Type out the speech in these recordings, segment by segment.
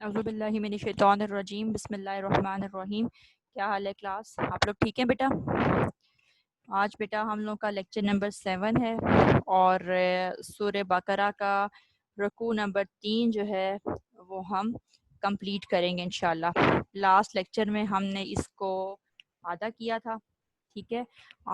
اعوذ باللہ من الشیطان الرجیم بسم اللہ الرحمن الرحیم۔ کیا حال ہے کلاس؟ آپ لوگ ٹھیک ہیں بیٹا؟ آج بیٹا ہم لوگ کا لیکچر نمبر 7 ہے اور سورہ بقرہ کا رکوع نمبر 3 جو ہے وہ ہم کمپلیٹ کریں گے انشاءاللہ۔ لاسٹ لیکچر میں ہم نے اس کو آدھا کیا تھا، ٹھیک ہے۔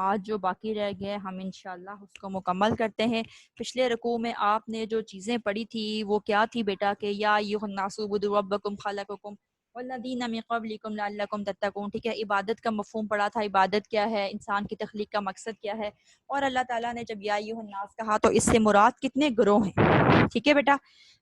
آج جو باقی رہ گئے ہم انشاءاللہ اس کو مکمل کرتے ہیں۔ پچھلے رکوع میں آپ نے جو چیزیں پڑھی تھی وہ کیا تھی بیٹا؟ کہ یا ایھا الناس اعبدوا ربکم خلقکم والذین من قبلکم لعلکم تتقون، ٹھیک ہے۔ عبادت کا مفہوم پڑھا تھا، عبادت کیا ہے، انسان کی تخلیق کا مقصد کیا ہے، اور اللہ تعالیٰ نے جب یا ایھا الناس کہا تو اس سے مراد کتنے گروہ ہیں، ٹھیک ہے بیٹا۔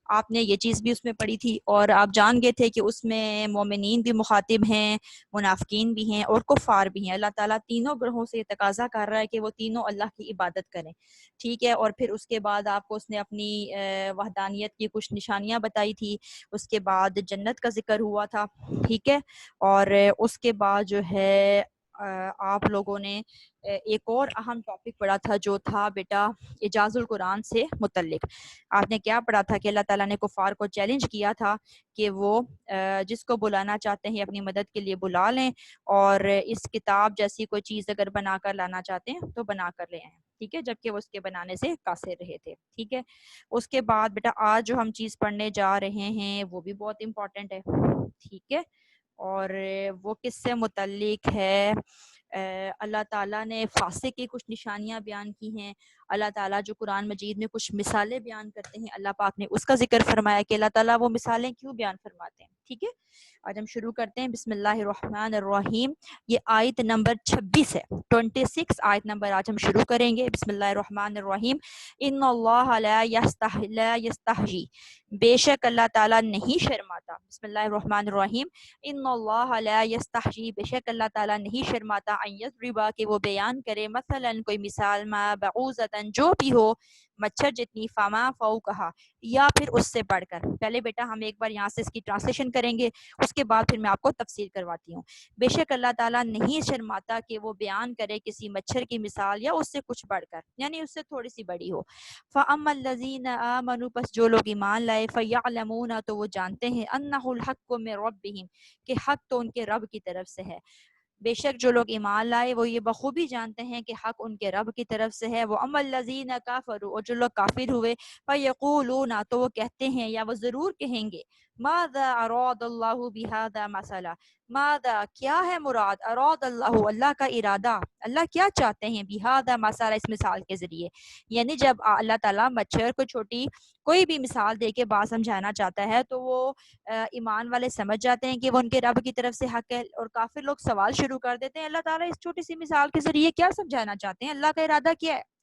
آپ نے یہ چیز بھی اس میں پڑھی تھی اور آپ جان گئے تھے کہ اس میں مومنین بھی مخاطب ہیں، منافقین بھی ہیں اور کفار بھی ہیں۔ اللہ تعالیٰ تینوں گروہوں سے تقاضا کر رہا ہے کہ وہ تینوں اللہ کی عبادت کریں، ٹھیک ہے۔ اور پھر اس کے بعد آپ کو اس نے اپنی وحدانیت کی کچھ نشانیاں بتائی تھی، اس کے بعد جنت کا ذکر ہوا تھا، ٹھیک ہے۔ اور اس کے بعد جو ہے آپ لوگوں نے ایک اور اہم ٹاپک پڑھا تھا جو تھا بیٹا اعجاز القرآن سے متعلق۔ آپ نے کیا پڑھا تھا کہ اللہ تعالیٰ نے کفار کو چیلنج کیا تھا کہ وہ جس کو بلانا چاہتے ہیں اپنی مدد کے لیے بلا لیں، اور اس کتاب جیسی کوئی چیز اگر بنا کر لانا چاہتے ہیں تو بنا کر لے آئیں، ٹھیک ہے، جبکہ وہ اس کے بنانے سے قاصر رہے تھے، ٹھیک ہے۔ اس کے بعد بیٹا آج جو ہم چیز پڑھنے جا رہے ہیں وہ بھی بہت امپورٹنٹ ہے، ٹھیک ہے۔ اور وہ کس سے متعلق ہے؟ اللہ تعالیٰ نے فاسق کی کچھ نشانیاں بیان کی ہیں، اللہ تعالیٰ جو قرآن مجید میں کچھ مثالیں بیان کرتے ہیں، اللہ پاک نے اس کا ذکر فرمایا کہ اللہ تعالیٰ وہ مثالیں کیوں بیان فرماتے ہیں، ٹھیک ہے۔ آج ہم شروع کرتے ہیں، بسم اللہ الرحمن الرحیم۔ یہ آیت نمبر 26 ہے، 26 آیت نمبر آج ہم شروع کریں گے۔ بسم اللہ الرحمن الرحیم۔ ان اللہ لا یستحیی، بے شک اللہ تعالیٰ نہیں شرماتا۔ بسم اللہ الرحمن الرحیم۔ ان اللہ لا یستحیی، بے شک اللہ تعالیٰ نہیں شرماتا، ان یضرب، کہ وہ بیان کرے، مثلا کوئی مثال، ما بعوضۃ، جو بھی ہو مچھر جتنی، فما فوقہا، یا پھر اس سے بڑھ کر۔ پہلے بیٹا ہم ایک بار یہاں سے اس کی ٹرانسلیشن کریں گے، اس کے بعد پھر میں آپ کو تفسیر کرواتی ہوں۔ بے شک اللہ تعالیٰ نہیں شرماتا کہ وہ بیان کرے کسی مچھر کی مثال یا اس سے کچھ بڑھ کر، یعنی اس سے تھوڑی سی بڑی ہو۔ فَأَمَّا الَّذِينَ آمَنُوا، پس جو لوگ ایمان لائے، فَيَعْلَمُونَ، تو وہ جانتے ہیں، أَنَّهُ الْحَقُّ مِن رَبِّهِمْ، کہ حق تو ان کے رب کی طرف سے ہے۔ بے شک جو لوگ ایمان لائے وہ یہ بخوبی جانتے ہیں کہ حق ان کے رب کی طرف سے ہے۔ وَأَمَّا الَّذِينَ كَفَرُوا، اور جو لوگ کافر ہوئے، فَيَقُولُونَ، تو وہ کہتے ہیں یا وہ ضرور کہیں گے، ماذا اراد اللہ بہذا مثلا، ماذا کیا ہے مراد، اراد اللہ اللہ کا ارادہ، اللہ کیا چاہتے ہیں، بہذا مثلا اس مثال کے ذریعے، یعنی جب اللہ تعالیٰ مچھر کو چھوٹی کوئی بھی مثال دے کے بات سمجھانا چاہتا ہے تو وہ ایمان والے سمجھ جاتے ہیں کہ وہ ان کے رب کی طرف سے حق ہے، اور کافر لوگ سوال شروع کر دیتے ہیں اللہ تعالیٰ اس چھوٹی سی مثال کے ذریعے کیا سمجھانا چاہتے ہیں، اللہ کا ارادہ کیا ہے۔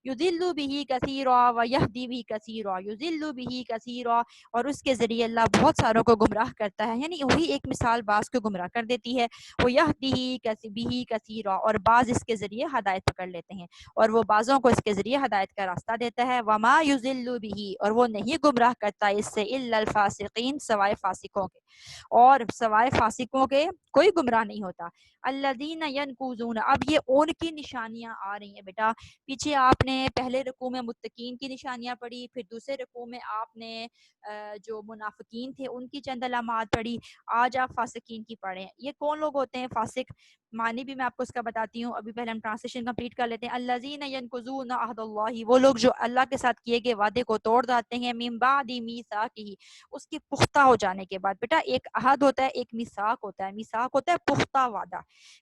یضل بہ کثیرا ویہدی بہ کثیرا، یضل بہ کثیرا، اور اس کے ذریعے اللہ بہت ساروں کو گمراہ کرتا ہے، یعنی وہی ایک مثال بعض کو گمراہ کر دیتی ہے۔ ویہدی بہ کثیرا، اور بعض اس کے ذریعے ہدایت پکڑ لیتے ہیں، اور وہ بعضوں کو اس کے ذریعے ہدایت کا راستہ دیتا ہے۔ وما یضل بہ، اور وہ نہیں گمراہ کرتا اس سے، الا الفاسقین، سوائے فاسقوں کے، اور سوائے فاسقوں کے کوئی گمراہ نہیں ہوتا۔ الذین ینکوزون، اب یہ ان کی نشانیاں آ رہی ہیں بیٹا۔ پیچھے آپ نے پہلے رکوع میں متقین کی نشانیاں پڑھی، پھر دوسرے رکوع میں آپ نے جو منافقین تھے ان کی چند علامات پڑھی، آج آپ فاسقین کی پڑھیں۔ یہ کون لوگ ہوتے ہیں فاسق؟ معنی بھی میں آپ کو اس کا بتاتی ہوں، ابھی پہلے ہم ٹرانسلیشن کمپلیٹ کر لیتے ہیں۔ الذین ینقضون عہد اللہ، وہ لوگ جو اللہ کے ساتھ کیے گئے وعدے کو توڑ دیتے ہیں، من بعد میثاقہ، اس کے پختہ ہو جانے کے بعد۔ بیٹا ایک عہد ہوتا ہے، ایک میثاق ہوتا ہے، میثاق ہوتا ہے پختہ وعدہ۔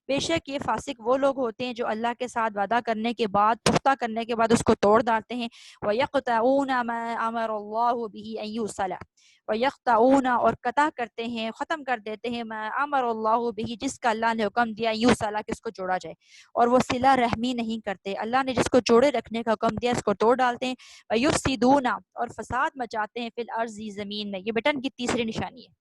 بے شک یہ فاسق وہ لوگ ہوتے ہیں جو اللہ کے ساتھ وعدہ کرنے کے بعد، پختہ کرنے کے بعد اس کو توڑ ڈالتے ہیں۔ وَيَقْطَعُونَ مَا أَمَرَ اللَّهُ بِهِ أَن يُوصَلَ، وَيَقْطَعُونَ، اور قطع کرتے ہیں، ختم کر دیتے ہیں، مَا أَمَرَ اللَّهُ بِهِ، جس کا اللہ نے حکم دیا، يُوصَلَ، کہ اس کو جوڑا جائے، اور وہ صلہ رحمی نہیں کرتے، اللہ نے جس کو جوڑے رکھنے کا حکم دیا اس کو توڑ ڈالتے ہیں۔ وَيُفْسِدُونَ، اور فساد مچاتے ہیں، فی الارض، زمین میں۔ یہ بیٹا ان کی تیسری نشانی ہے،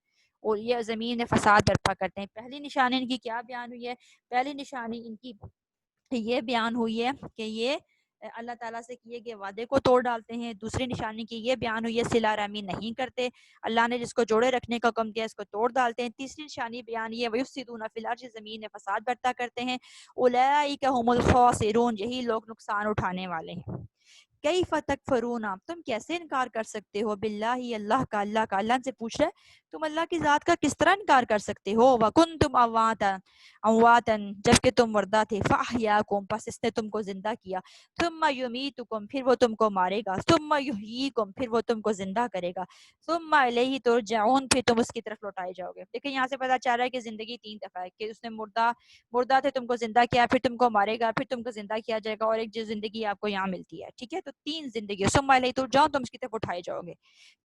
اور یہ زمین میں فساد برپا کرتے ہیں۔ پہلی نشانی ان کی کیا بیان ہوئی ہے؟ پہلی نشانی ان کی یہ بیان ہوئی ہے کہ یہ اللہ تعالیٰ سے کیے گئے وعدے کو توڑ ڈالتے ہیں۔ دوسری نشانی کی یہ بیان ہوئی ہے صلہ رحمی نہیں کرتے، اللہ نے جس کو جوڑے رکھنے کا حکم دیا اس کو توڑ ڈالتے ہیں۔ تیسری نشانی بیان یہ ہے وَيُفْسِدُونَ فِي الْأَرْضِ، زمین میں فساد برپا کرتے ہیں۔ أُولَئِكَ هُمُ الْخَاسِرُونَ، یہی لوگ نقصان اٹھانے والے ہیں۔ کیف تکفرون، تم کیسے انکار کر سکتے ہو، باللہ اللہ کا، اللہ سے پوچھ رہا ہے تم اللہ کی ذات کا کس طرح انکار کر سکتے ہو، وکنتم امواتا جبکہ تم مردہ تھے، فاحیاکم پس اس نے تم کو زندہ کیا، ثم یمیتکم پھر وہ تم کو مارے گا، ثم یحییکم پھر وہ تم کو زندہ کرے گا، ثم الیہ ترجعون پھر تم اس کی طرف لوٹائے جاؤ گے۔ دیکھیں یہاں سے پتہ چل رہا ہے کہ زندگی تین دفعہ ہے، کہ اس نے مردہ تھے تم کو زندہ کیا، پھر تم کو مارے گا، پھر تم کو زندہ کیا جائے گا، اور ایک جو زندگی آپ کو یہاں ملتی ہے، ٹھیک ہے، تو تین زندگی، ثم الیہ ترجعون تم اس کی طرف اٹھائے جاؤ گے،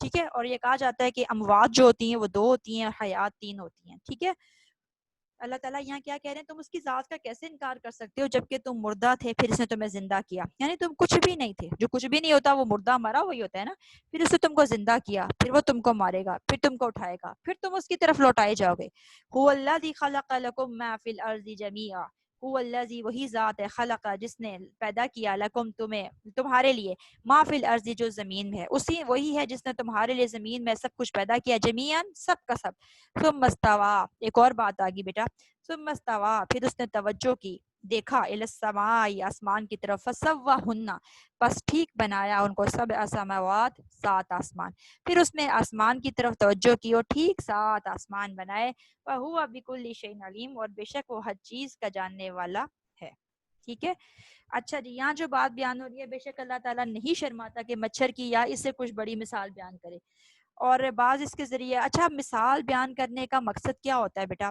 ٹھیک ہے۔ اور یہ کہا جاتا ہے کہ اموات جو ہوتی ہیں وہ دو ہوتی ہیں اور حیات تین ہوتی ہیں، ٹھیک ہے۔ اللہ تعالیٰ یہاں کیا کہہ رہے ہیں، تم اس کی ذات کا کیسے انکار کر سکتے ہو جبکہ تم مردہ تھے، پھر اس نے تمہیں زندہ کیا، یعنی تم کچھ بھی نہیں تھے، جو کچھ بھی نہیں ہوتا وہ مردہ مرا وہی ہوتا ہے نا، پھر اس نے تم کو زندہ کیا، پھر وہ تم کو مارے گا، پھر تم کو اٹھائے گا، پھر تم اس کی طرف لوٹائے جاؤ گے۔ هو الذی خلق لکم ما فی الارض جمیعا، هو الذی وہی ذات ہے، خلق جس نے پیدا کیا، لکم تمہارے لیے، ما فی الارض جو زمین میں ہے، وہی ہے جس نے تمہارے لیے زمین میں سب کچھ پیدا کیا، جمیعا سب کا سب، ثم استوى ایک اور بات آگی بیٹا، ثم استوى پھر اس نے توجہ کی، دیکھا، الی السماء آسمان کی طرف، فسواہن پس ٹھیک بنایا ان کو، سبع سماوات سات آسمان، پھر اس نے آسمان کی طرف توجہ کی اور ٹھیک سات آسمان بنائے، وَهُوَ بِكُلِّ شَيْءٍ عَلِيمٌ اور بے شک وہ ہر چیز کا جاننے والا ہے، ٹھیک ہے۔ اچھا جی، یہاں جو بات بیان ہو رہی ہے، بے شک اللہ تعالیٰ نہیں شرماتا کہ مچھر کی یا اس سے کچھ بڑی مثال بیان کرے، اور بعض اس کے ذریعے، اچھا مثال بیان کرنے کا مقصد کیا ہوتا ہے بیٹا،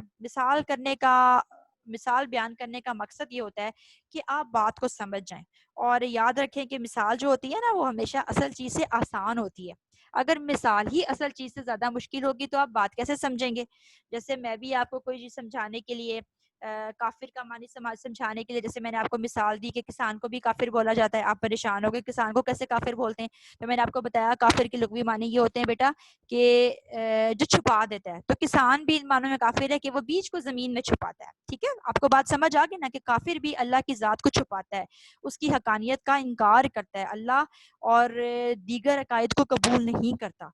مثال بیان کرنے کا مقصد یہ ہوتا ہے کہ آپ بات کو سمجھ جائیں، اور یاد رکھیں کہ مثال جو ہوتی ہے نا وہ ہمیشہ اصل چیز سے آسان ہوتی ہے، اگر مثال ہی اصل چیز سے زیادہ مشکل ہوگی تو آپ بات کیسے سمجھیں گے؟ جیسے میں بھی آپ کو کوئی چیز سمجھانے کے لیے، کافر کا معنی سمجھانے کے لیے، جیسے میں نے آپ کو مثال دی کہ کسان کو بھی کافر بولا جاتا ہے، آپ پریشان ہو گئے کسان کو کیسے کافر بولتے ہیں، تو میں نے آپ کو بتایا کافر کے لغوی معنی یہ ہوتے ہیں بیٹا کہ جو چھپا دیتا ہے، تو کسان بھی ان معنوں میں کافر ہے کہ وہ بیج کو زمین میں چھپاتا ہے، ٹھیک ہے۔ آپ کو بات سمجھ آ گئی نا کہ کافر بھی اللہ کی ذات کو چھپاتا ہے، اس کی حقانیت کا انکار کرتا ہے، اللہ اور دیگر عقائد کو قبول نہیں کرتا،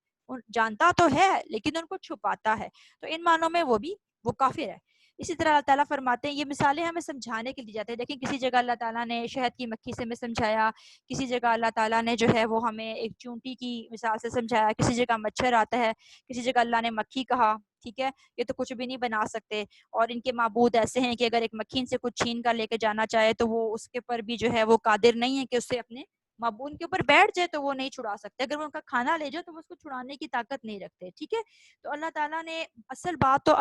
جانتا تو ہے لیکن ان کو چھپاتا ہے، تو ان معنوں میں وہ کافر ہے۔ اسی طرح اللہ تعالیٰ فرماتے ہیں، یہ مثالیں ہمیں سمجھانے کے لیے دی جاتی ہیں، دیکھیں کسی جگہ اللہ تعالیٰ نے شہد کی مکھی سے ہمیں سمجھایا، کسی جگہ اللہ تعالیٰ نے جو ہے وہ ہمیں ایک چونٹی کی مثال سے سمجھایا، کسی جگہ مچھر آتا ہے، کسی جگہ اللہ نے مکھی کہا، ٹھیک ہے، یہ تو کچھ بھی نہیں بنا سکتے، اور ان کے معبود ایسے ہیں کہ اگر ایک مکھی ان سے کچھ چھین کر لے کے جانا چاہے تو وہ اس کے پر بھی جو ہے وہ قادر نہیں ہے کہ اس سے اپنے معبود کے اوپر بیٹھ جائے تو وہ نہیں چھڑا سکتے، اگر وہ ان کا کھانا لے جائے تو وہ اس کو چھڑانے کی طاقت نہیں رکھتے، ٹھیک ہے۔ تو اللہ تعالیٰ نے اصل بات تو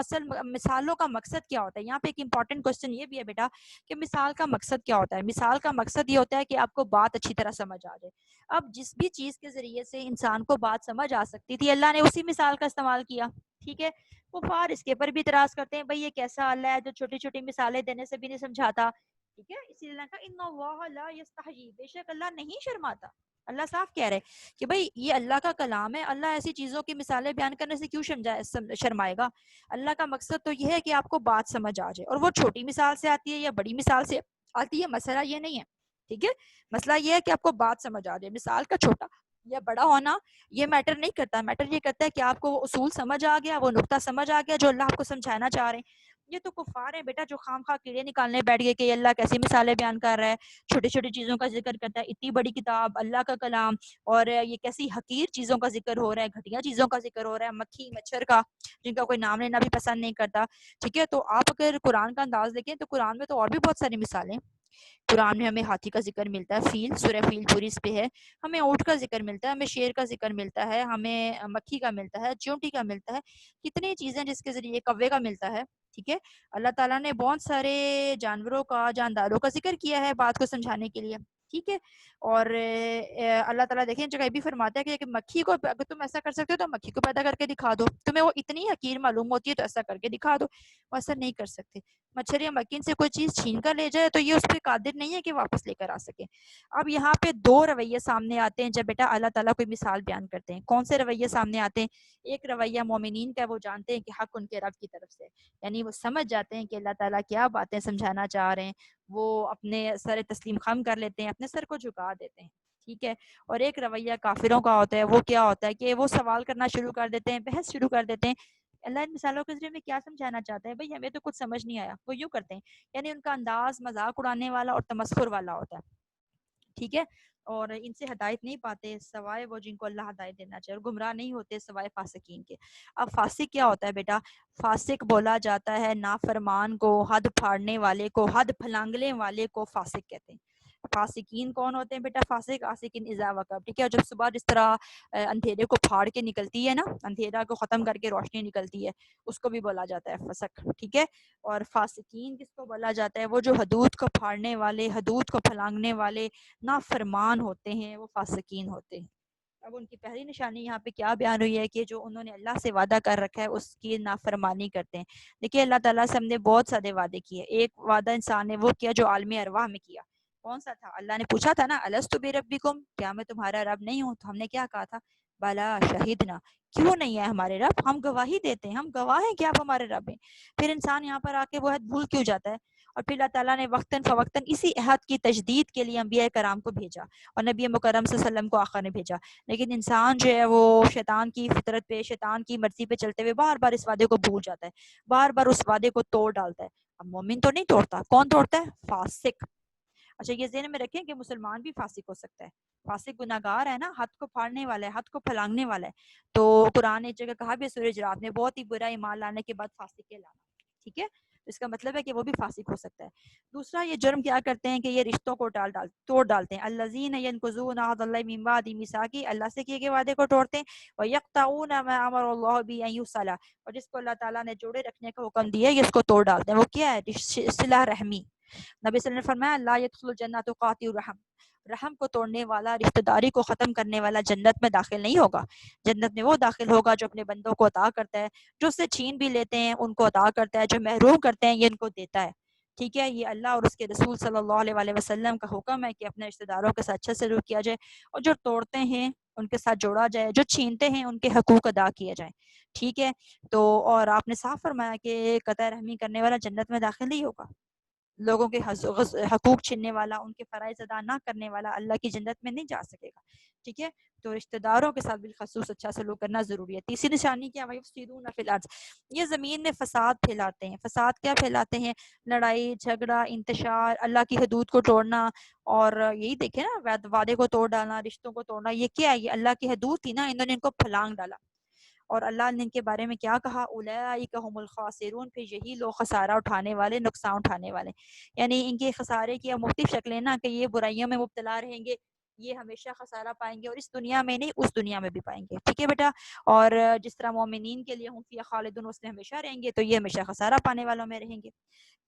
مثالوں کا مقصد کیا ہوتا ہے، یہاں پہ ایک امپورٹنٹ کوسچن یہ بھی ہے بیٹا کہ مثال کا مقصد کیا ہوتا ہے، مثال کا مقصد یہ ہوتا ہے کہ آپ کو بات اچھی طرح سمجھ آ جائے، اب جس بھی چیز کے ذریعے سے انسان کو بات سمجھ آ سکتی تھی اللہ نے اسی مثال کا استعمال کیا، ٹھیک ہے۔ کفار اس کے پر بھی اعتراض کرتے ہیں، بھئی یہ کیسا اللہ ہے جو چھوٹی چھوٹی مثالیں دینے سے بھی نہیں سمجھاتا، ٹھیک ہے، اسی لیے کہا ان اللہ لا یستحیی، بے شک اللہ نہیں شرماتا، اللہ صاف کہہ رہے کہ بھئی یہ اللہ کا کلام ہے، اللہ ایسی چیزوں کی مثالیں بیان کرنے سے کیوں شرمائے گا، اللہ کا مقصد تو یہ ہے کہ آپ کو بات سمجھ آ جائے، اور وہ چھوٹی مثال سے آتی ہے یا بڑی مثال سے آتی ہے، مسئلہ یہ نہیں ہے، ٹھیک ہے، مسئلہ یہ ہے کہ آپ کو بات سمجھ آ جائے، مثال کا چھوٹا یا بڑا ہونا یہ میٹر نہیں کرتا، میٹر یہ کرتا ہے کہ آپ کو وہ اصول سمجھ آ گیا، وہ نقطہ سمجھ آ گیا جو اللہ آپ کو سمجھانا چاہ رہے ہیں۔ یہ تو کفار ہیں بیٹا جو خام خواہ کیڑے نکالنے بیٹھ گئے کہ اللہ کیسی مثالیں بیان کر رہا ہے، چھوٹی چھوٹی چیزوں کا ذکر کرتا ہے، اتنی بڑی کتاب اللہ کا کلام، اور یہ کیسی حقیر چیزوں کا ذکر ہو رہا ہے، گھٹیا چیزوں کا ذکر ہو رہا ہے، مکھی مچھر کا جن کا کوئی نام لینا بھی پسند نہیں کرتا، ٹھیک ہے۔ تو آپ اگر قرآن کا انداز دیکھیں تو قرآن میں تو اور بھی بہت ساری مثالیں، قرآن میں ہمیں ہاتھی کا ذکر ملتا ہے، فیل، سورہ فیل پوری اس پہ ہے، ہمیں اونٹ کا ذکر ملتا ہے، ہمیں شیر کا ذکر ملتا ہے، ہمیں مکھی کا ملتا ہے، چونٹی کا ملتا ہے، کتنی چیزیں جس کے ذریعے کوے کا ملتا ہے، ٹھیک ہے۔ اللہ تعالیٰ نے بہت سارے جانوروں کا، جانداروں کا ذکر کیا ہے بات کو سمجھانے کے لیے، ٹھیک ہے۔ اور اللہ تعالیٰ دیکھیں جگہ یہ بھی فرماتا ہے کہ مکھی کو اگر تم ایسا کر سکتے ہو تو مکھی کو پیدا کر کے دکھا دو، تمہیں وہ اتنی حقیر معلوم ہوتی ہے تو ایسا کر کے دکھا دو، وہ ایسا نہیں کر سکتے، مچھر یا مکین سے کوئی چیز چھین کر لے جائے تو یہ اس پہ قادر نہیں ہے کہ واپس لے کر آ سکے۔ اب یہاں پہ دو رویے سامنے آتے ہیں جب بیٹا اللہ تعالیٰ کوئی مثال بیان کرتے ہیں، کون سے رویے سامنے آتے ہیں؟ ایک رویہ مومنین کا، وہ جانتے ہیں کہ حق ان کے رب کی طرف سے، یعنی وہ سمجھ جاتے ہیں کہ اللہ تعالیٰ کیا باتیں سمجھانا چاہ رہے ہیں، وہ اپنے سر تسلیم خم کر لیتے ہیں، اپنے سر کو جھکا دیتے ہیں، ٹھیک ہے۔ اور ایک رویہ کافروں کا ہوتا ہے، وہ کیا ہوتا ہے کہ وہ سوال کرنا شروع کر دیتے ہیں، بحث شروع کر دیتے ہیں، اللہ ان مثالوں کے ذریعے میں کیا سمجھانا چاہتا ہے، بھئی ہمیں تو کچھ سمجھ نہیں آیا، وہ یوں کرتے ہیں، یعنی ان کا انداز مذاق اڑانے والا اور تمسخر والا ہوتا ہے، ٹھیک ہے، اور ان سے ہدایت نہیں پاتے سوائے وہ جن کو اللہ ہدایت دینا چاہے، اور گمراہ نہیں ہوتے سوائے فاسقین کے۔ اب فاسق کیا ہوتا ہے بیٹا؟ فاسق بولا جاتا ہے نافرمان کو، حد پھاڑنے والے کو، حد پھلانگنے والے کو فاسق کہتے ہیں۔ فاسقین کون ہوتے ہیں بیٹا؟ فاسق آسقین اذا وقب، ٹھیک ہے، جب صبح جس طرح اندھیرے کو پھاڑ کے نکلتی ہے نا، اندھیرا کو ختم کر کے روشنی نکلتی ہے، اس کو بھی بولا جاتا ہے فسق، ٹھیک ہے۔ اور فاسقین کس کو بولا جاتا ہے؟ وہ جو حدود کو پھاڑنے والے، حدود کو پھلانگنے والے نافرمان ہوتے ہیں، وہ فاسقین ہوتے ہیں۔ اب ان کی پہلی نشانی یہاں پہ کیا بیان ہوئی ہے کہ جو انہوں نے اللہ سے وعدہ کر رکھا ہے اس کی نافرمانی کرتے ہیں۔ دیکھیے اللہ تعالیٰ سے ہم نے بہت سارے وعدے کیے، ایک وعدہ انسان نے وہ کیا جو عالم ارواح میں کیا، کون سا تھا؟ اللہ نے پوچھا تھا نا الست بربکم، کیا میں تمہارا رب نہیں ہوں؟ تو ہم نے کیا کہا تھا؟ بلا شہیدنا، کیوں نہیں ہے ہمارے رب، ہم گواہی دیتے ہیں، ہم گواہ ہیں کہ آپ ہمارے رب ہیں۔ پھر انسان یہاں پر آ کے وہ عہد بھول کیوں جاتا ہے؟ اور پھر اللہ تعالیٰ نے وقتاً فوقتاً اسی عہد کی تجدید کے لیے انبیاء کرام کو بھیجا، اور نبی مکرم صلی اللہ علیہ وسلم کو آخر نے بھیجا۔ لیکن انسان جو ہے وہ شیطان کی فطرت پہ، شیطان کی مرضی پہ چلتے ہوئے بار بار اس وعدے کو بھول جاتا ہے، بار بار اس وعدے کو توڑ ڈالتا ہے۔ اب مومن تو نہیں توڑتا، کون توڑتا ہے؟ فاسق۔ اچھا یہ ذہن میں رکھیں کہ مسلمان بھی فاسق ہو سکتا ہے، فاسق گناہگار ہے نا، حد کو پھاڑنے والا ہے، حد کو پھلانگنے والا ہے۔ تو قرآن نے ایک جگہ کہا بھی سورہ حجرات میں بہت ہی برا ایمان لانے کے بعد فاسق کہلانا، ٹھیک ہے، تو اس کا مطلب ہے کہ وہ بھی فاسق ہو سکتا ہے۔ دوسرا یہ جرم کیا کرتے ہیں کہ یہ رشتوں کو توڑ ڈالتے ہیں۔ الذین ینقضون عہد اللہ من بعد میثاقہ، اللہ سے کیے گئے وعدے کو توڑتے ہیں۔ ویقطعون ما امر اللہ بہ ان یوصل، اور جس کو اللہ تعالیٰ نے جوڑے رکھنے کا حکم دیا ہے اس کو توڑ ڈالتے ہیں۔ وہ کیا ہے؟ صلہ رحمی۔ نبی صلی اللہ علیہ وسلم نے فرمایا لا يدخل الجنۃ قاطع الرحم، رحم کو توڑنے والا، رشتہ داری کو ختم کرنے والا جنت میں داخل نہیں ہوگا۔ جنت میں وہ داخل ہوگا جو اپنے بندوں کو عطا کرتا ہے، جو اس سے چھین بھی لیتے ہیں ان کو عطا کرتا ہے، جو محروم کرتے ہیں یہ ان کو دیتا ہے، ٹھیک ہے۔ یہ اللہ اور اس کے رسول صلی اللہ علیہ وآلہ وسلم کا حکم ہے کہ اپنے رشتہ داروں کے ساتھ اچھا سلوک کیا جائے، اور جو توڑتے ہیں ان کے ساتھ جوڑا جائے، جو چھینتے ہیں ان کے حقوق ادا کیے جائیں، ٹھیک ہے۔ تو اور آپ نے صاف فرمایا کہ قطع رحمی کرنے والا جنت میں داخل نہیں ہوگا، لوگوں کے حقوق چھیننے والا، ان کے فرائض ادا نہ کرنے والا اللہ کی جنت میں نہیں جا سکے گا، ٹھیک ہے۔ تو رشتہ داروں کے ساتھ بالخصوص اچھا سلوک کرنا ضروری ہے۔ تیسری نشانی کیا؟ وَيُفْسِدُونَ فِي الْأَرْضِ، یہ زمین میں فساد پھیلاتے ہیں۔ فساد کیا پھیلاتے ہیں؟ لڑائی جھگڑا، انتشار، اللہ کی حدود کو توڑنا، اور یہی دیکھیں نا وعدے کو توڑ ڈالنا، رشتوں کو توڑنا، یہ کیا ہے؟ یہ اللہ کی حدود تھی نا، انہوں نے ان کو پھلانگ ڈالا۔ اور اللہ نے ان کے بارے میں کیا کہا؟ اولئک هم الخاسرون، پھر یہی لوگ خسارہ اٹھانے والے، نقصان اٹھانے والے، یعنی ان کے خسارے کی مختلف شکلیں نا کہ یہ برائیوں میں مبتلا رہیں گے، یہ ہمیشہ خسارہ پائیں گے، اور اس دنیا میں نہیں اس دنیا میں بھی پائیں گے، ٹھیک ہے بیٹا۔ اور جس طرح مومنین کے لیے ہم فی خالدون، اس میں ہمیشہ رہیں گے، تو یہ ہمیشہ خسارہ پانے والوں میں رہیں گے۔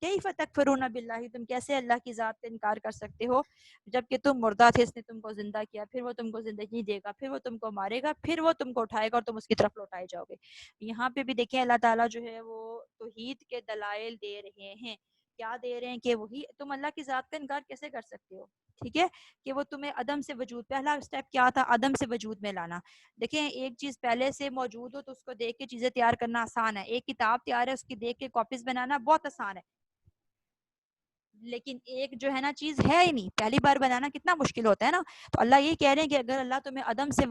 کیف تکفرون باللہ، تم کیسے اللہ کی ذات کا انکار کر سکتے ہو جب کہ تم مردہ تھے، اس نے تم کو زندہ کیا، پھر وہ تم کو زندگی دے گا، پھر وہ تم کو مارے گا، پھر وہ تم کو اٹھائے گا اور تم اس کی طرف لوٹائے جاؤ گے۔ یہاں پہ بھی دیکھیں اللہ تعالیٰ جو ہے وہ توحید کے دلائل دے رہے ہیں، کیا دے رہے ہیں کہ وہی تم اللہ کی ذات کا انکار کیسے کر سکتے ہو، ٹھیک ہے، کہ وہ تمہیں عدم سے وجود، پہلا سٹیپ کیا تھا؟ عدم سے وجود میں لانا۔ دیکھیں ایک چیز پہلے سے موجود ہو تو اس کو دیکھ کے چیزیں تیار کرنا آسان ہے، ایک کتاب تیار ہے اس کی دیکھ کے کاپیز بنانا بہت آسان ہے، لیکن ایک جو ہے نا چیز ہے ہی نہیں، پہلی بار بنانا کتنا مشکل ہوتا ہے نا۔ تو اللہ یہ کہہ رہے ہیں کہ اگر اللہ تمہیں عدم سے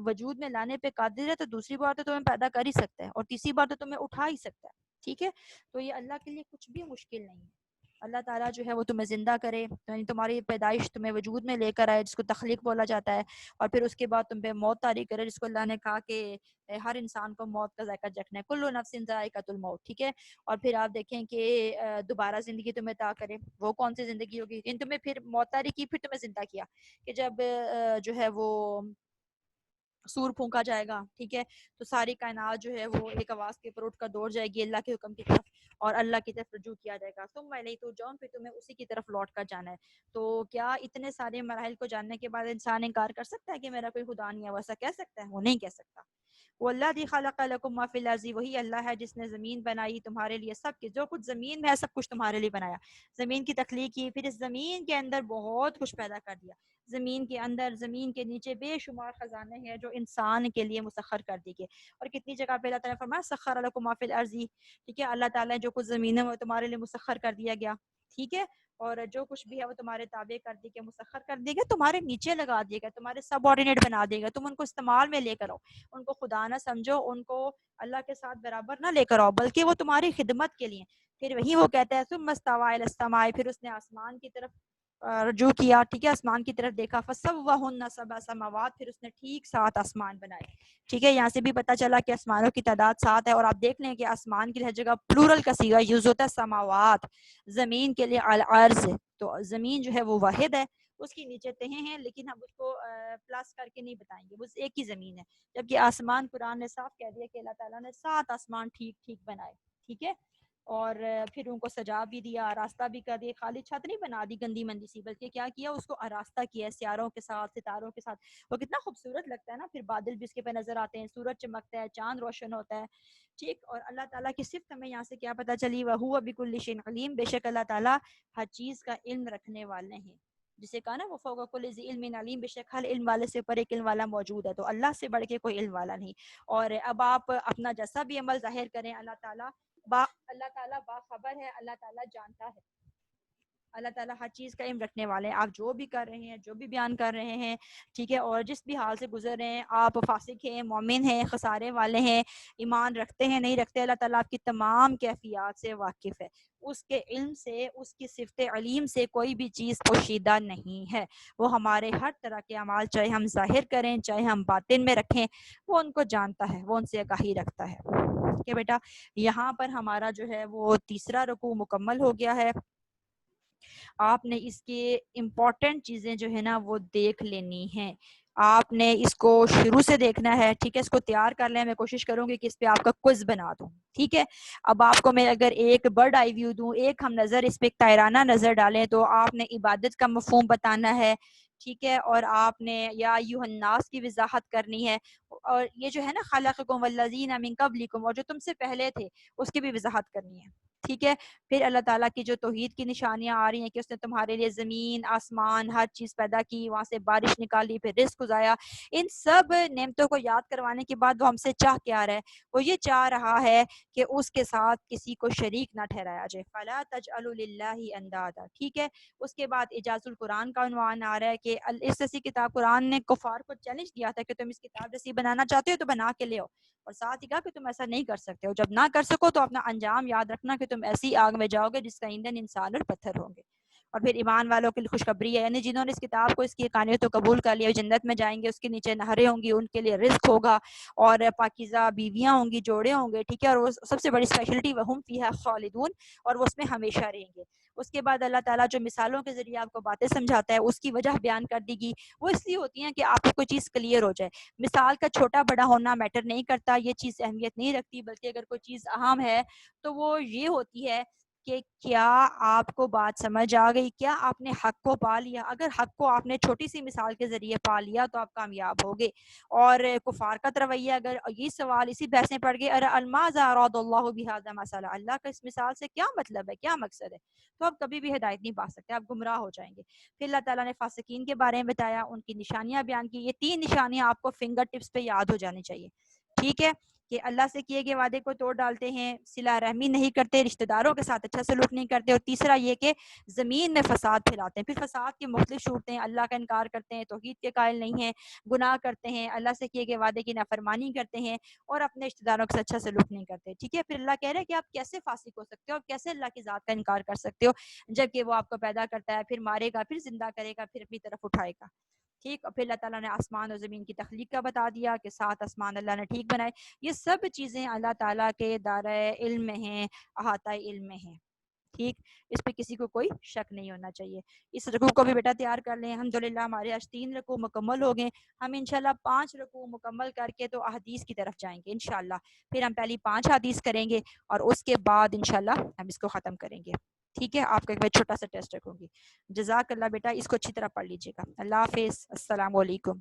وجود میں لانے پہ قادر ہے تو دوسری بار تو تمہیں پیدا کر ہی سکتا ہے، اور تیسری بار تو تمہیں اٹھا ہی سکتا ہے، ٹھیک ہے۔ تو یہ اللہ کے لیے کچھ بھی مشکل نہیں ہے، اللہ تعالیٰ جو ہے وہ تمہیں زندہ کرے، یعنی تمہاری پیدائش تمہیں وجود میں لے کر آئے، جس کو تخلیق بولا جاتا ہے، اور پھر اس کے بعد تم پہ موت طاری کرے، جس کو اللہ نے کہا کہ ہر انسان کو موت کا ذائقہ چکھنا ہے، کل نفس ذائقۃ الموت، ٹھیک ہے۔ اور پھر آپ دیکھیں کہ دوبارہ زندگی تمہیں عطا کرے، وہ کون سی زندگی ہوگی؟ ان تمہیں پھر موت طاری کی، پھر تمہیں زندہ کیا، کہ جب جو ہے وہ سور پھونکا جائے گا، ٹھیک ہے، تو ساری کائنات جو ہے وہ ایک آواز کے اوپر اٹھ کر دوڑ جائے گی اللہ کے حکم کی طرف، اور اللہ کی طرف رجوع کیا جائے گا، تم میں نہیں تو جاؤں، پھر تمہیں اسی کی طرف لوٹ کر جانا ہے۔ تو کیا اتنے سارے مراحل کو جاننے کے بعد انسان انکار کر سکتا ہے کہ میرا کوئی خدا نہیں ہے؟ ویسا کہہ سکتا ہے؟ وہ نہیں کہہ سکتا۔ والذی خلق لکم ما فی الارض، وہی اللہ ہے جس نے زمین بنائی تمہارے لیے، سب کے جو کچھ زمین میں ہے سب کچھ تمہارے لیے بنایا، زمین کی تخلیق کی، پھر اس زمین کے اندر بہت کچھ پیدا کر دیا، زمین کے اندر زمین کے نیچے بے شمار خزانے ہیں جو انسان کے لیے مسخر کر دی گئے، اور کتنی جگہ پہ اللہ تعالیٰ نے فرمایا سخر لکم ما فی الارض، ٹھیک ہے، اللہ تعالیٰ نے جو کچھ زمین ہے وہ تمہارے لیے مسخر کر دیا گیا، ٹھیک ہے، اور جو کچھ بھی ہے وہ تمہارے تابع کر دی گیا، مسخر کر دیا گیا، تمہارے نیچے لگا دیا گیا، تمہارے سب آرڈینیٹ بنا دیا گیا، تم ان کو استعمال میں لے کر آؤ، ان کو خدا نہ سمجھو، ان کو اللہ کے ساتھ برابر نہ لے کر آؤ، بلکہ وہ تمہاری خدمت کے لیے۔ پھر وہی وہ کہتا ہے ثم استوى الى السماء، پھر اس نے آسمان کی طرف رجوع کیا، ٹھیک ہے، آسمان کی طرف دیکھا، فسوّہن سبع سماوات، پھر اس نے ٹھیک 7 آسمان بنائے، ٹھیک ہے. یہاں سے بھی پتہ چلا کہ آسمانوں کی تعداد 7 ہے. اور آپ دیکھ لیں کہ آسمان کی ہر جگہ پلورل کا صیغہ یوز ہوتا ہے، سماوات. زمین کے لیے الارض، تو زمین جو ہے وہ واحد ہے، اس کی نیچے تہیں ہیں لیکن ہم اس کو پلس کر کے نہیں بتائیں گے، بس ایک ہی زمین ہے. جبکہ آسمان قرآن نے صاف کہہ دیا کہ اللہ تعالیٰ نے 7 آسمان ٹھیک ٹھیک بنائے، ٹھیک ہے. اور پھر ان کو سجا بھی دیا، آراستہ بھی کر دیا، خالی چھت نہیں بنا دی گندی مندی سی، بلکہ کیا کیا، اس کو آراستہ کیا سیاروں کے ساتھ، ستاروں کے ساتھ. وہ کتنا خوبصورت لگتا ہے نا. پھر بادل بھی اس کے پہ نظر آتے ہیں، سورج چمکتا ہے، چاند روشن ہوتا ہے، ٹھیک. اور اللہ تعالیٰ کی صفت ہمیں یہاں سے کیا پتہ چلی، وَهُوَ بِكُلِّ شَيْءٍ عَلِيمٌ، بے شک اللہ تعالیٰ ہر چیز کا علم رکھنے والے ہیں. جسے کہا نا وہ فوق کل ذی علم علیم، بے شک ہر علم والے سے اوپر ایک علم والا موجود ہے، تو اللہ سے بڑھ کے کوئی علم والا نہیں. اور اب آپ اپنا جیسا بھی عمل ظاہر کریں، اللہ تعالیٰ باخبر ہے، اللہ تعالیٰ جانتا ہے، اللہ تعالیٰ ہر چیز کا علم رکھنے والے ہیں. آپ جو بھی کر رہے ہیں، جو بھی بیان کر رہے ہیں، ٹھیک ہے، اور جس بھی حال سے گزر رہے ہیں، آپ فاسق ہیں، مومن ہیں، خسارے والے ہیں، ایمان رکھتے ہیں، نہیں رکھتے، اللہ تعالیٰ آپ کی تمام کیفیات سے واقف ہے. اس کے علم سے، اس کی صفت علیم سے کوئی بھی چیز پوشیدہ نہیں ہے. وہ ہمارے ہر طرح کے اعمال، چاہے ہم ظاہر کریں چاہے ہم باطن میں رکھیں، وہ ان کو جانتا ہے، وہ ان سے آگاہی رکھتا ہے. کہ بیٹا یہاں پر ہمارا جو ہے وہ تیسرا رکوع مکمل ہو گیا ہے. آپ نے اس کے امپورٹنٹ چیزیں جو ہے نا وہ دیکھ لینی ہیں. آپ نے اس کو شروع سے دیکھنا ہے، ٹھیک ہے. اس کو تیار کر لیں، میں کوشش کروں گی کہ اس پہ آپ کا کوئز بنا دوں، ٹھیک ہے. اب آپ کو میں اگر ایک برڈ آئی ویو دوں، ایک ہم نظر اس پہ ایک تائرانہ نظر ڈالیں، تو آپ نے عبادت کا مفہوم بتانا ہے، ٹھیک ہے. اور آپ نے یا ایھا الناس کی وضاحت کرنی ہے، اور یہ جو ہے نا خلقکم والذین من قبلکم، اور جو تم سے پہلے تھے اس کی بھی وضاحت کرنی ہے، ٹھیک ہے. پھر اللہ تعالیٰ کی جو توحید کی نشانیاں آ رہی ہیں کہ اس نے تمہارے لیے زمین، آسمان، ہر چیز پیدا کی، وہاں سے بارش نکالی، پھر رزق گزایا. ان سب نعمتوں کو یاد کروانے کے بعد وہ ہم سے چاہ کیا رہا ہے، وہ یہ چاہ رہا ہے کہ اس کے ساتھ کسی کو شریک نہ ٹھہرایا جائے. فَلَا تَجْعَلُوا لِلَّهِ أَنْدَادًا، ٹھیک ہے. اس کے بعد اعجاز القرآن کا عنوان آ رہا ہے کہ اس جیسی کتاب، قرآن نے کفار کو چیلنج دیا تھا کہ تم اس کتاب جیسی بنانا چاہتے ہو تو بنا کے لے آؤ، اور ساتھ ہی کہا کہ تم ایسا نہیں کر سکتے ہو. جب نہ کر سکو تو اپنا انجام یاد رکھنا کہ تم ایسی آگ میں جاؤ گے جس کا ایندھن انسان اور پتھر ہوں گے. اور پھر ایمان والوں کی خوشخبری ہے، یعنی جنہوں نے اس کتاب کو، اس کی حقانیت کو قبول کر لیا، جنت میں جائیں گے، اس کے نیچے نہریں ہوں گی، ان کے لیے رزق ہوگا، اور پاکیزہ بیویاں ہوں گی، جوڑے ہوں گے، ٹھیک ہے. اور وہ سب سے بڑی اسپیشلٹی وہم فیہا خالدون، اور وہ اس میں ہمیشہ رہیں گے. اس کے بعد اللہ تعالیٰ جو مثالوں کے ذریعے آپ کو باتیں سمجھاتا ہے، اس کی وجہ بیان کر دی گی. وہ اس لیے ہوتی ہیں کہ آپ کو کوئی چیز کلیئر ہو جائے. مثال کا چھوٹا بڑا ہونا میٹر نہیں کرتا، یہ چیز اہمیت نہیں رکھتی، بلکہ اگر کوئی چیز اہم ہے تو وہ یہ ہوتی ہے کہ کیا آپ کو بات سمجھ آ گئی، کیا آپ نے حق کو پا لیا. اگر حق کو آپ نے چھوٹی سی مثال کے ذریعے پا لیا تو آپ کامیاب ہوگے. اور کفار کا رویہ، اگر یہ سوال، اسی بحث میں پڑ گئے، ارى ماذا اراد اللہ بہذا مثلا، اللہ کا اس مثال سے کیا مطلب ہے، کیا مقصد ہے، تو آپ کبھی بھی ہدایت نہیں پا سکتے، آپ گمراہ ہو جائیں گے. پھر اللہ تعالیٰ نے فاسقین کے بارے میں بتایا، ان کی نشانیاں بیان کی. یہ 3 نشانیاں آپ کو فنگر ٹپس پہ یاد ہو جانی چاہیے، ٹھیک ہے. کہ اللہ سے کیے گئے وعدے کو توڑ ڈالتے ہیں، صلہ رحمی نہیں کرتے، رشتہ داروں کے ساتھ اچھا سلوک نہیں کرتے، اور تیسرا یہ کہ زمین میں فساد پھیلاتے ہیں. پھر فساد کی مختلف صورتیں ہیں، اللہ کا انکار کرتے ہیں، توحید کے قائل نہیں ہیں، گناہ کرتے ہیں، اللہ سے کیے گئے وعدے کی نافرمانی کرتے ہیں، اور اپنے رشتہ داروں کے ساتھ اچھا سلوک نہیں کرتے، ٹھیک ہے. پھر اللہ کہہ رہے ہیں کہ آپ کیسے فاسق ہو سکتے ہو، کیسے اللہ کی ذات کا انکار کر سکتے ہو، جبکہ وہ آپ کو پیدا کرتا ہے، پھر مارے گا، پھر زندہ کرے گا، پھر اپنی طرف اٹھائے گا، ٹھیک. اور پھر اللہ تعالیٰ نے آسمان اور زمین کی تخلیق کا بتا دیا کہ 7 آسمان اللہ نے ٹھیک بنائے. یہ سب چیزیں اللہ تعالیٰ کے دائرۂ علم میں ہیں، احاطۂ علم میں ہیں، ٹھیک. اس پہ کسی کو کوئی شک نہیں ہونا چاہیے. اس رکوع کو بھی بیٹا تیار کر لیں. الحمدللہ ہمارے آج 3 رکوع مکمل ہو گئے. ہم انشاءاللہ 5 رکوع مکمل کر کے تو احادیث کی طرف جائیں گے انشاءاللہ. پھر ہم پہلی 5 حدیث کریں گے اور اس کے بعد انشاءاللہ ہم اس کو ختم کریں گے، ٹھیک ہے. آپ کا ایک بار چھوٹا سا ٹیسٹ رکھوں گی. جزاک اللہ بیٹا، اس کو اچھی طرح پڑھ لیجیے گا. اللہ حافظ، السلام علیکم.